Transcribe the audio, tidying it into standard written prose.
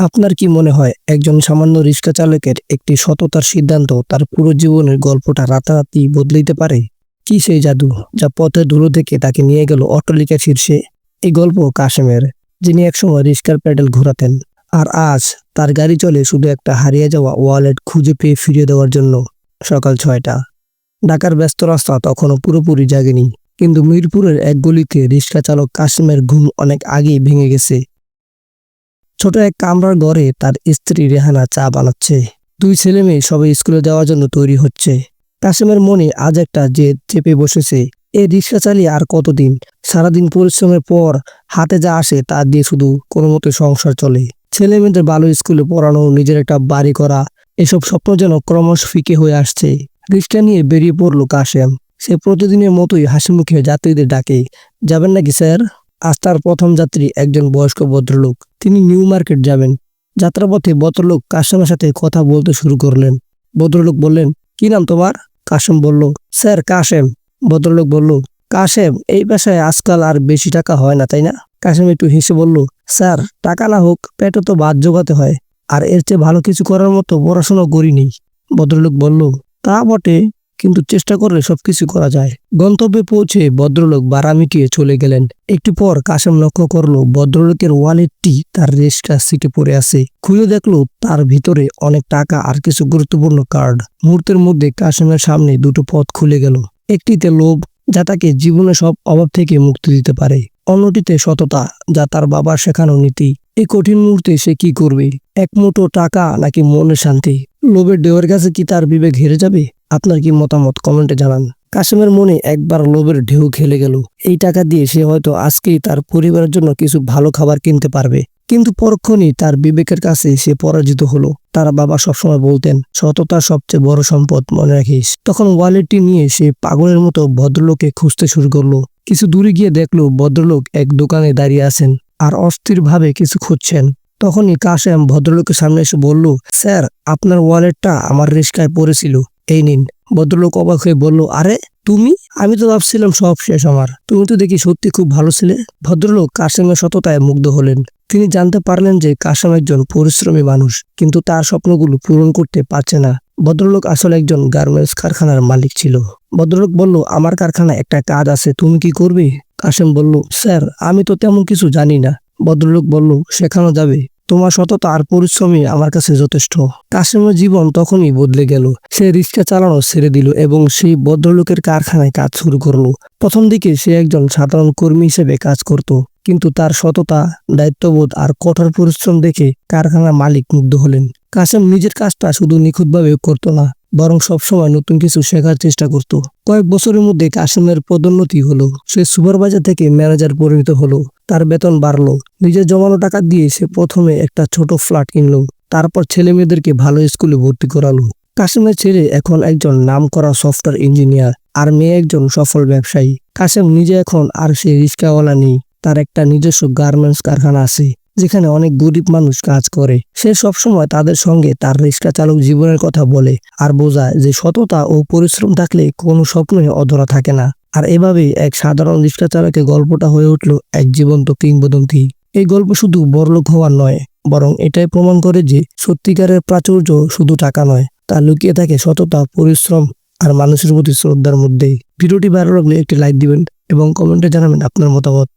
আপনার কি মনে হয় একজন সামান্য রিক্সা চালকের একটি সততার সিদ্ধান্ত তার পুরো জীবনের গল্পটা রাতারাতি বদলে দিতে পারে? কি সেই জাদু যা পথের ধুলো থেকে তাকে নিয়ে গেল অট্টালিকার শীর্ষে? এই গল্প কাশেমের, যিনি একসময় রিক্সার প্যাডেল ঘোরাতেন, আর আজ তার গাড়ি চলে শুধু একটা হারিয়ে যাওয়া ওয়ালেট খুঁজে পেয়ে ফিরিয়ে দেওয়ার জন্য। সকাল 6টা, ঢাকার ব্যস্ত রাস্তা তখনও পুরোপুরি জাগেনি, কিন্তু মিরপুরের এক গলিতে রিক্সা চালক কাশেমের ঘুম অনেক আগেই ভেঙে গেছে। ছোট এক কামরার ঘরে তার স্ত্রী রেহানা চা বানাচ্ছে। দুই ছেলে মেয়ে সবাই স্কুলে যাওয়ার জন্য তৈরি হচ্ছে। কাশেমের মনে আজ একটা জেদ চেপে বসেছে। এই রিক্সা চালিয়ে আর কতদিন? সারাদিন পরিশ্রমের পর হাতে যা আসে তা দিয়ে শুধু কোনো মতো সংসার চলে। ছেলে মেয়েদের ভালো স্কুলে পড়ানো, নিজের একটা বাড়ি করা, এসব স্বপ্ন যেন ক্রমশ ফিকে হয়ে আসছে। রিক্সা নিয়ে বেরিয়ে পড়লো কাশেম। সে প্রতিদিনের মতোই হাসি মুখে যাত্রীদের ডাকে, যাবেন নাকি স্যার? আজ তার প্রথম যাত্রী একজন বয়স্ক ভদ্রলোক। তিনি নিউ মার্কেট যাবেন। যাত্রাপথে ভদ্রলোক কাশেমের সাথে কথা বলতে শুরু করলেন। ভদ্রলোক বললেন, কি নাম তোমার? কাশেম বলল, স্যার কাশেম। ভদ্রলোক বলল, কাশেম, এই পেশায় আজকাল আর বেশি টাকা হয় না, তাই না? কাশেম একটু হেসে বলল, স্যার, টাকা না হোক পেটে তো ভাত জোগাতে হয়, আর এর চেয়ে ভালো কিছু করার মতো পড়াশোনা করিনি। ভদ্রলোক বলল, তা বটে, কিন্তু চেষ্টা করলে সবকিছু করা যায়। গন্তব্যে পৌঁছে ভদ্রলোক ভাড়া মিটিয়ে চলে গেলেন। একটু পর কাশেম লক্ষ্য করলো ভদ্রলোকের ওয়ালেটটি তার রিক্সার সিটে পড়ে আছে। খুলে দেখলো তার ভিতরে অনেক টাকা আর কিছু গুরুত্বপূর্ণ কার্ড। মুহূর্তের মধ্যে কাশেমের সামনে দুটো পথ খুলে গেল। একটিতে লোভ, যা তাকে জীবনে সব অভাব থেকে মুক্তি দিতে পারে। অন্যটিতে সততা, যা তার বাবার শেখানো নীতি। এই কঠিন মুহূর্তে সে কি করবে? এক মুঠো টাকা নাকি মনের শান্তি? লোভের ঢেউয়ের কাছে কি তার বিবেক হেরে যাবে? আপনার কি মতামত কমেন্টে জানান। কাশেমের মনে একবার লোভের ঢেউ খেলে গেল। এই টাকা দিয়ে সে হয়তো আজকেই তার পরিবারের জন্য কিছু ভালো খাবার কিনতে পারবে। কিন্তু পরক্ষণই তার বিবেকের কাছে সে পরাজিত হলো। তার বাবা সবসময় বলতেন, সততা সবচেয়ে বড় সম্পদ, মনে রাখিস। তখন ওয়ালেটটি নিয়ে সে পাগলের মতো ভদ্রলোককে খুঁজতে শুরু করলো। কিছু দূরে গিয়ে দেখলো ভদ্রলোক এক দোকানে দাঁড়িয়ে আছেন আর অস্থিরভাবে কিছু খুঁজছেন। তখনই কাশেম ভদ্রলোকের সামনে এসে বলল, স্যার, আপনার ওয়ালেটটা আমার রিক্সায় পড়েছিল, এই নিন। ভদ্রলোক অবাক হয়ে বলল, আরে তুমি? আমি তো ভাবছিলাম সব শেষ আমার। তুমি তো দেখি সত্যি খুব ভালো ছিলে। ভদ্রলোক কাশেমের সততায় মুগ্ধ হলেন। তিনি জানতে পারলেন যে কাশেম একজন পরিশ্রমী মানুষ, কিন্তু তার স্বপ্নগুলো পূরণ করতে পারছে না। ভদ্রলোক আসলে একজন গার্মেন্টস কারখানার মালিক ছিল। ভদ্রলোক বলল, আমার কারখানায় একটা কাজ আছে, তুমি কি করবে? কাশেম বলল, স্যার, আমি তো তেমন কিছু জানি না। ভদ্রলোক বলল, শেখানো যাবে। তোমার সততা আর পরিশ্রমই আমার কাছে যথেষ্ট। কাশেমের জীবন তখনই বদলে গেল। সে রিক্সা চালানো ছেড়ে দিল এবং সেই ভদ্রলোকের কারখানায় কাজ শুরু করলো। প্রথম দিকে সে একজন সাধারণ কর্মী হিসেবে কাজ করত, কিন্তু তার সততা, দায়িত্ববোধ আর কঠোর পরিশ্রম দেখে কারখানার মালিক মুগ্ধ হলেন। কাশেম নিজের কাজটা শুধু নিখুঁতভাবে করত না, বরং সবসময় নতুন কিছু শেখার চেষ্টা করত। কয়েক বছরের মধ্যে কাশেমের পদোন্নতি হলো। সে সুপারভাইজার থেকে ম্যানেজার পরিণত হলো। তার বেতন বাড়লো। নিজের জমানো টাকা দিয়ে সে প্রথমে একটা ছোট ফ্ল্যাট কিনলো। তারপর ছেলে মেয়েদেরকে ভালো স্কুলে ভর্তি করালো। কাশেমের ছেলে এখন একজন নামকরা সফটওয়্যার ইঞ্জিনিয়ার, আর মেয়ে একজন সফল ব্যবসায়ী। কাশেম নিজে এখন আর সে রিক্সাওয়ালা নেই। তার একটা নিজস্ব গার্মেন্টস কারখানা আছে, যেখানে অনেক গরিব মানুষ কাজ করে। সে সবসময় তাদের সঙ্গে তার রিক্সা চালক জীবনের কথা বলে আর বোঝায় যে সততা ও পরিশ্রম থাকলে কোনো স্বপ্নই অধরা থাকে না। আর এভাবেই এক সাধারণ রিক্সা চালকের গল্পটা হয়ে উঠল এক জীবন্ত কিংবদন্তি। এই গল্প শুধু বড়লোক হওয়ার নয়, বরং এটাই প্রমাণ করে যে সত্যিকারের প্রাচুর্য শুধু টাকা নয়, তা লুকিয়ে থাকে সততা, পরিশ্রম আর মানুষের প্রতি শ্রদ্ধার মধ্যেই। ভিডিওটি ভালো লাগলে একটি লাইক দিবেন এবং কমেন্টে জানাবেন আপনার মতামত।